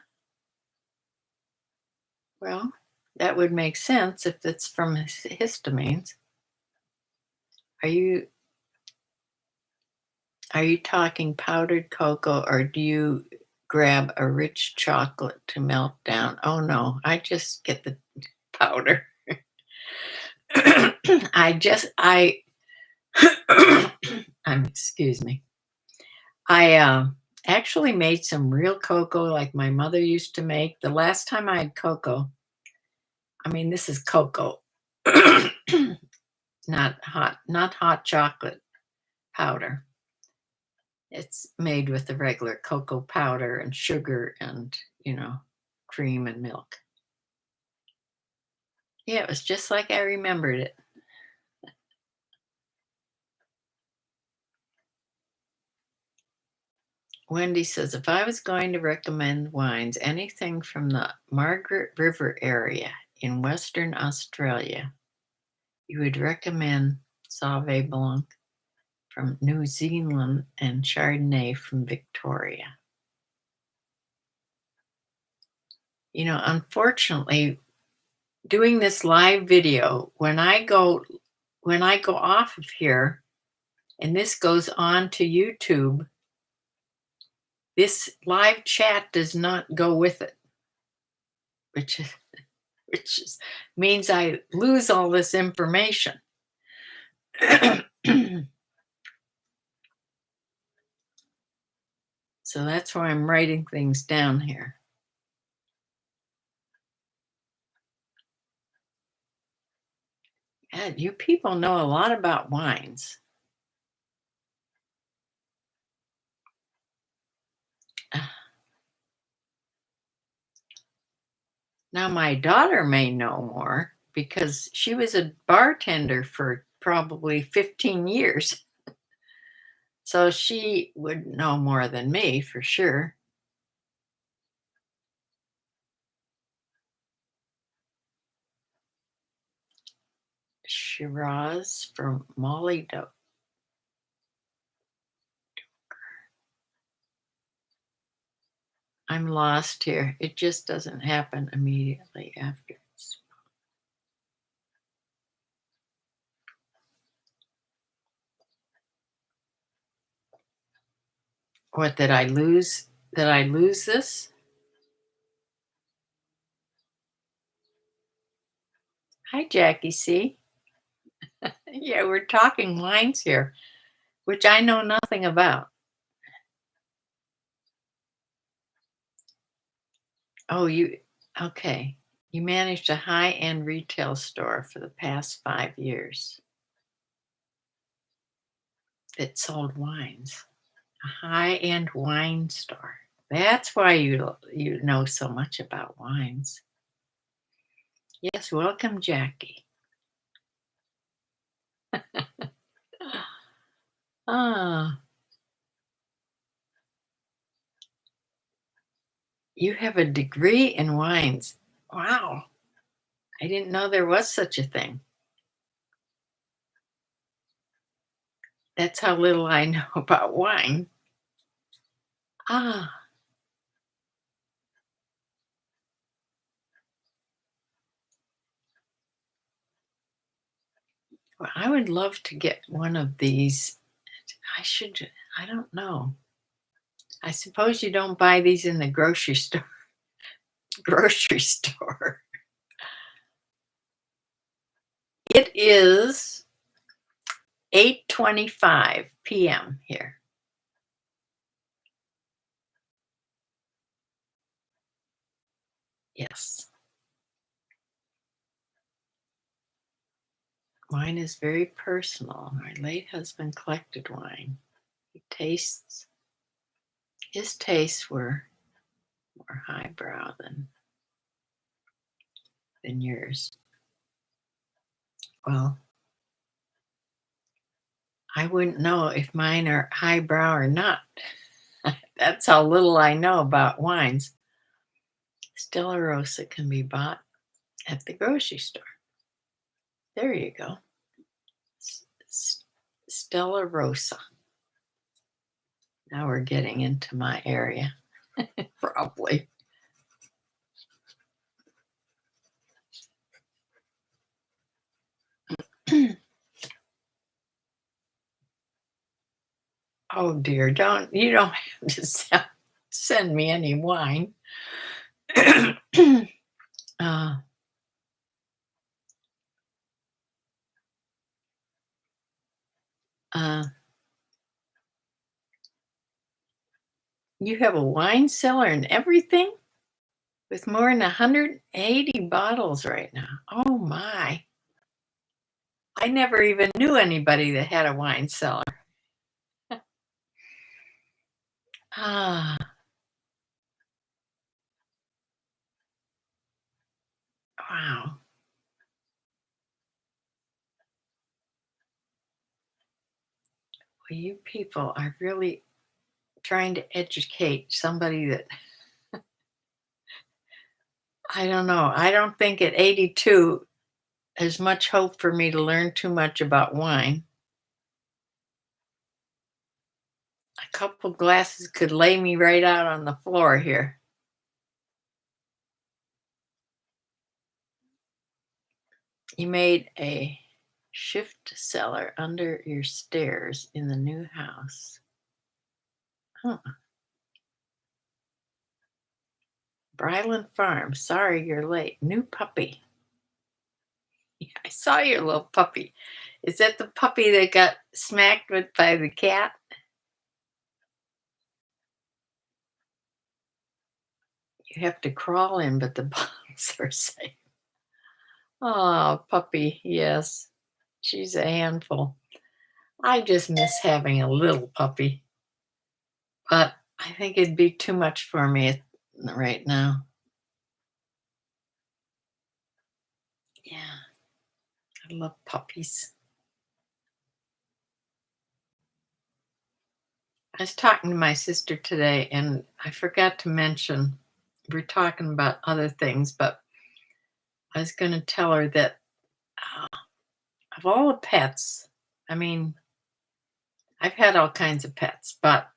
Well, that would make sense if it's from histamines. Are you are you talking powdered cocoa or do you grab a rich chocolate to melt down? Oh no, I just get the powder. I excuse me. I actually made some real cocoa like my mother used to make. The last time I had cocoa, I mean this is cocoa. Not hot chocolate powder. It's made with the regular cocoa powder and sugar and, cream and milk. Yeah, it was just like I remembered it. Wendy says, if I was going to recommend wines, anything from the Margaret River area in Western Australia, you would recommend Sauve Blanc from New Zealand and Chardonnay from Victoria. Unfortunately, doing this live video, when I go off of here and this goes on to YouTube, this live chat does not go with it, which is which is, means I lose all this information. So that's why I'm writing things down here. Yeah, you people know a lot about wines. Now, my daughter may know more because she was a bartender for probably 15 years. So she would know more than me for sure. Shiraz from Molly Doe. I'm lost here. It just doesn't happen immediately after. What did I lose? Did I lose this? Hi, Jackie C. Yeah, we're talking wines here, which I know nothing about. Oh, okay. You managed a high-end retail store for the past 5 years that sold wines. A high-end wine store. That's why you know so much about wines. Yes, welcome, Jackie. Ah, you have a degree in wines. Wow. I didn't know there was such a thing. That's how little I know about wine. Ah, well, I would love to get one of these. I should, I don't know. I suppose you don't buy these in the grocery store. Grocery store. It is 8:25 p.m. here. Yes. Wine is very personal. My late husband collected wine. His tastes were more highbrow than yours. Well, I wouldn't know if mine are highbrow or not. That's how little I know about wines. Stella Rosa can be bought at the grocery store. There you go. Stella Rosa. Now we're getting into my area, probably. Oh dear, you don't have to send me any wine. uh, uh, you have a wine cellar and everything with more than 180 bottles right now. Oh my. I never even knew anybody that had a wine cellar. Ah, wow. Well, you people are really trying to educate somebody that I don't know. I don't think at 82 there's much hope for me to learn too much about wine. A couple glasses could lay me right out on the floor here. You made a shift cellar under your stairs in the new house. Huh. Bryland Farm. Sorry you're late. New puppy. Yeah, I saw your little puppy. Is that the puppy that got smacked with by the cat? You have to crawl in, but the bugs are safe. Oh, puppy, yes. She's a handful. I just miss having a little puppy, but I think it'd be too much for me right now. Yeah, I love puppies. I was talking to my sister today, and I forgot to mention we're talking about other things, but I was going to tell her that uh, of all the pets, I mean, I've had all kinds of pets, but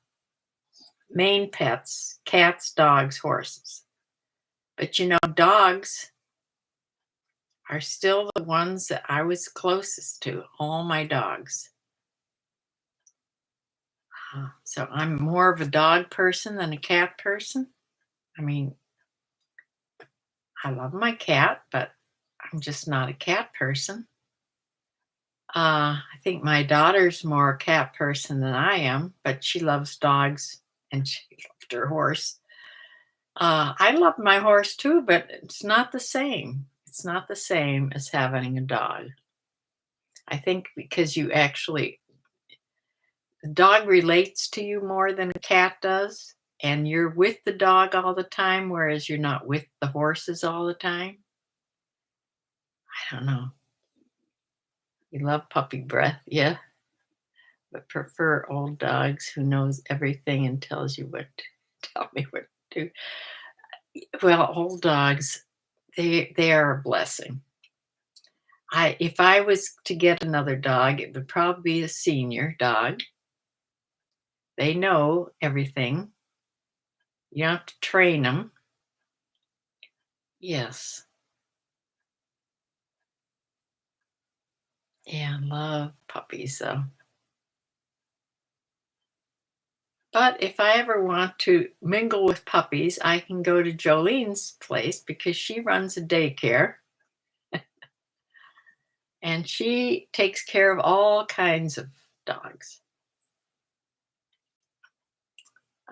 main pets, cats, dogs, horses. But dogs are still the ones that I was closest to, all my dogs. So I'm more of a dog person than a cat person. I mean, I love my cat, but I'm just not a cat person. I think my daughter's more a cat person than I am, but she loves dogs and she loved her horse. I love my horse too, but it's not the same. It's not the same as having a dog. I think because the dog relates to you more than a cat does, and you're with the dog all the time, whereas you're not with the horses all the time. I don't know. You love puppy breath, yeah, but prefer old dogs who knows everything and tells you what to tell me what to do. Well, old dogs, they are a blessing. If I was to get another dog, it would probably be a senior dog. They know everything. You don't have to train them. Yes. Yeah, I love puppies though. But if I ever want to mingle with puppies, I can go to Jolene's place because she runs a daycare and she takes care of all kinds of dogs,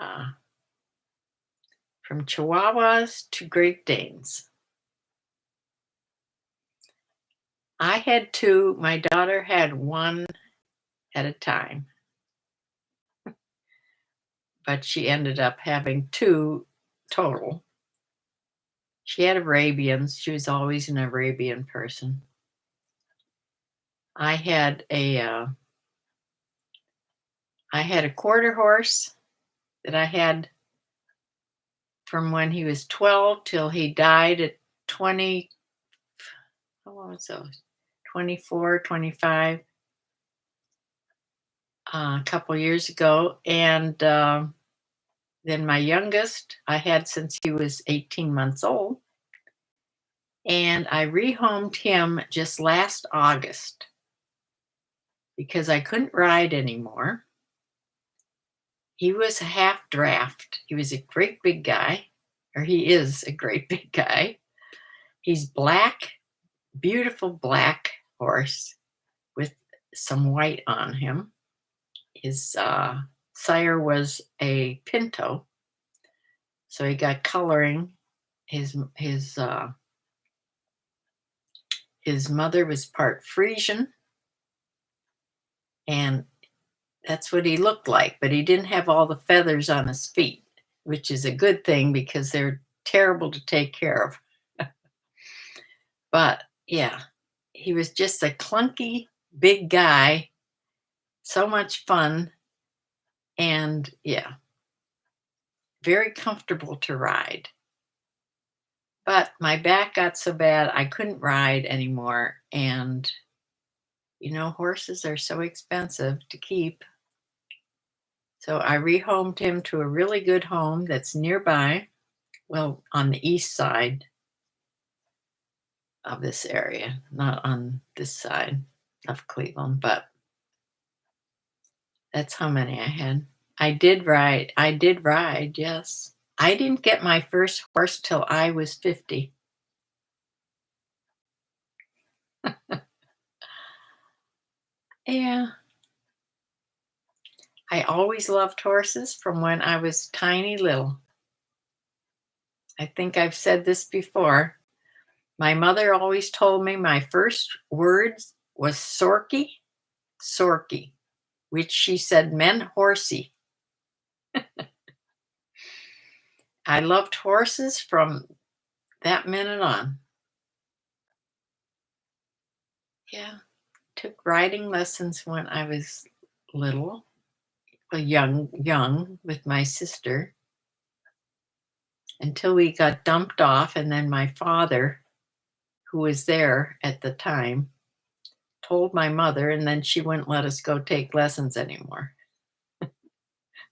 uh, from Chihuahuas to Great Danes. I had two, my daughter had one at a time, but she ended up having two total. She had Arabians. She was always an Arabian person. I had a quarter horse that I had from when he was 12 till he died at 20, how long was that? 24, 25, a couple years ago. And then my youngest, I had since he was 18 months old. And I rehomed him just last August because I couldn't ride anymore. He was a half draft. He was a great big guy, or he is a great big guy. He's black, beautiful black horse with some white on him. His sire was a pinto, so he got coloring. His mother was part Frisian, and that's what he looked like. But he didn't have all the feathers on his feet, which is a good thing because they're terrible to take care of. But yeah, he was just a clunky big guy, so much fun, and yeah, very comfortable to ride. But my back got so bad I couldn't ride anymore. And, horses are so expensive to keep. So I rehomed him to a really good home that's nearby, well, on the east side of this area, not on this side of Cleveland, but that's how many I had. I did ride. I did ride, yes. I didn't get my first horse till I was 50. Yeah. I always loved horses from when I was tiny little. I think I've said this before. My mother always told me my first words was Sorky, Sorky, which she said meant horsey. I loved horses from that minute on. Yeah. Took riding lessons when I was little, young with my sister until we got dumped off. And then my father, who was there at the time, told my mother, and then she wouldn't let us go take lessons anymore.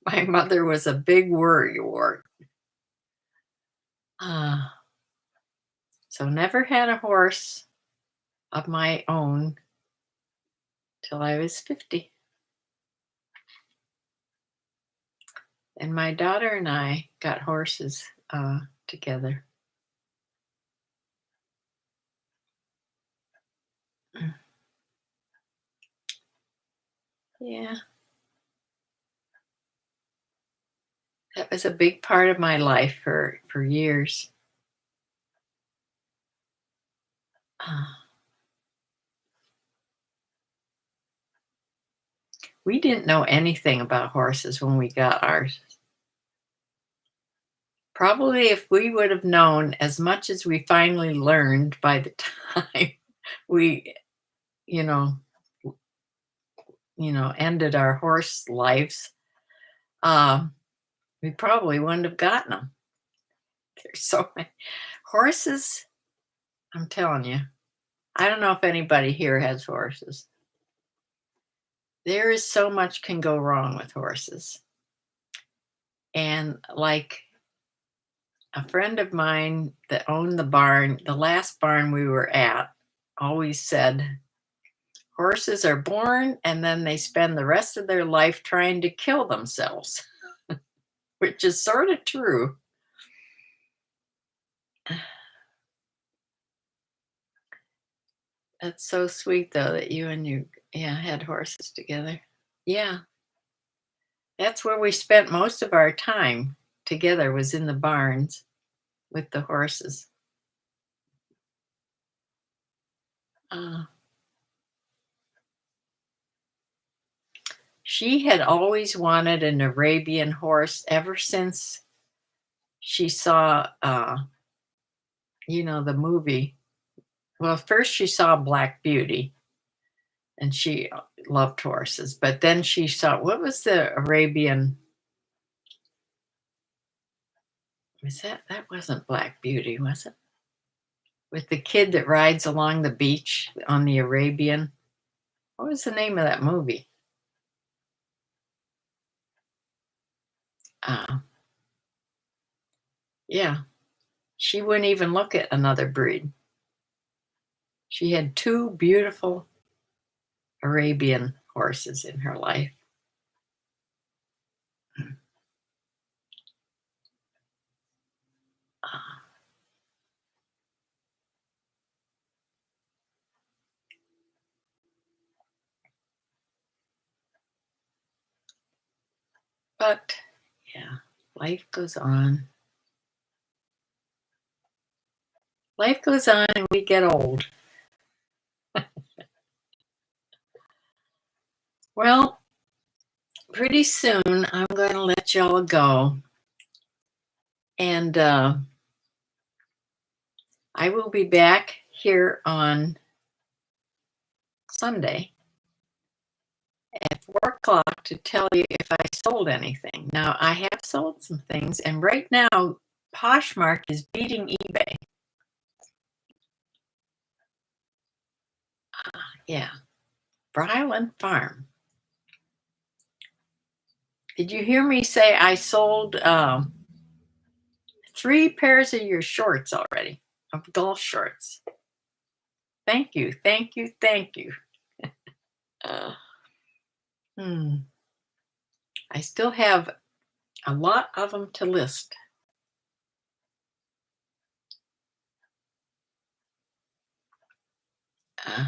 My mother was a big worrywart. Uh, so never had a horse of my own till I was 50. And my daughter and I got horses together. Yeah, that was a big part of my life for years. Uh, we didn't know anything about horses when we got ours. Probably if we would have known as much as we finally learned by the time we, you know, ended our horse lives, um, we probably wouldn't have gotten them. There's so many horses. I'm telling you, I don't know if anybody here has horses. There is so much can go wrong with horses. And like a friend of mine that owned the barn, the last barn we were at, always said, horses are born and then they spend the rest of their life trying to kill themselves, which is sort of true. That's so sweet, though, that you and you, yeah, had horses together. Yeah, that's where we spent most of our time together, was in the barns with the horses. Uh, she had always wanted an Arabian horse ever since she saw, the movie. Well, first she saw Black Beauty, and she loved horses. But then she saw, what was the Arabian? Was that wasn't Black Beauty, was it? With the kid that rides along the beach on the Arabian. What was the name of that movie? Uh, yeah, she wouldn't even look at another breed. She had two beautiful Arabian horses in her life. Uh, but yeah, life goes on. Life goes on and we get old. Well, pretty soon I'm going to let y'all go. And I will be back here on Sunday at 4 o'clock to tell you if I sold anything. Now, I have sold some things, and right now, Poshmark is beating eBay. Yeah, Bryland Farm. Did you hear me say I sold 3 pairs of your shorts already, of golf shorts? Thank you, thank you, thank you. Uh, I still have a lot of them to list. Uh,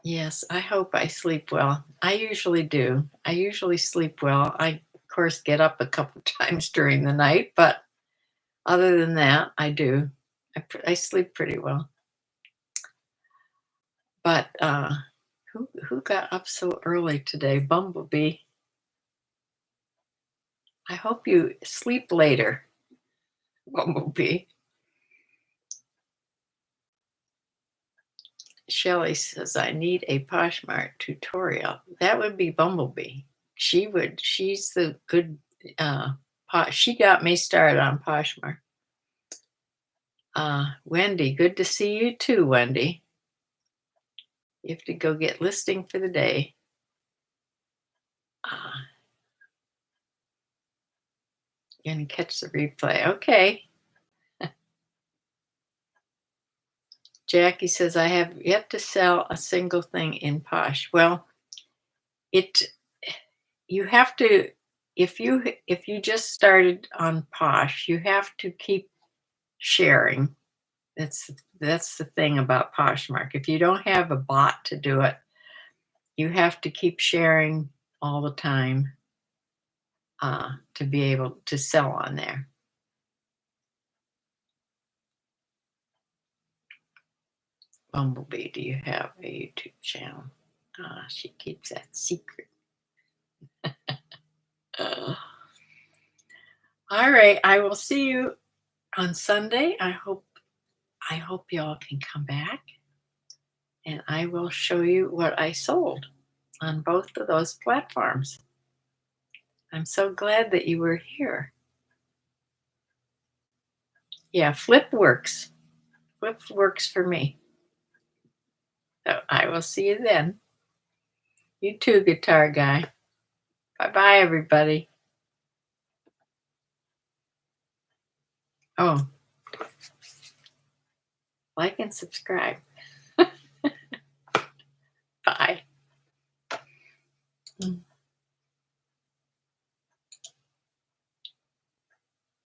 yes, I hope I sleep well. I usually do. I usually sleep well. I, of course, get up a couple times during the night, but other than that, I do. I sleep pretty well. But who got up so early today? Bumblebee. I hope you sleep later, Bumblebee. Shelley says, I need a Poshmark tutorial. That would be Bumblebee. She's the good, she got me started on Poshmark. Wendy, good to see you too, Wendy. You have to go get listing for the day. You're going to catch the replay. Okay. Jackie says, I have yet to sell a single thing in Posh. Well, you have to, if you just started on Posh, you have to keep sharing. That's the thing about Poshmark. If you don't have a bot to do it, you have to keep sharing all the time to be able to sell on there. Bumblebee, do you have a YouTube channel? She keeps that secret. All right, I will see you on Sunday. I hope y'all can come back, and I will show you what I sold on both of those platforms. I'm so glad that you were here. Yeah, Flip works. Flip works for me. So I will see you then. You too, guitar guy. Bye-bye, everybody. Oh, like and subscribe. Bye.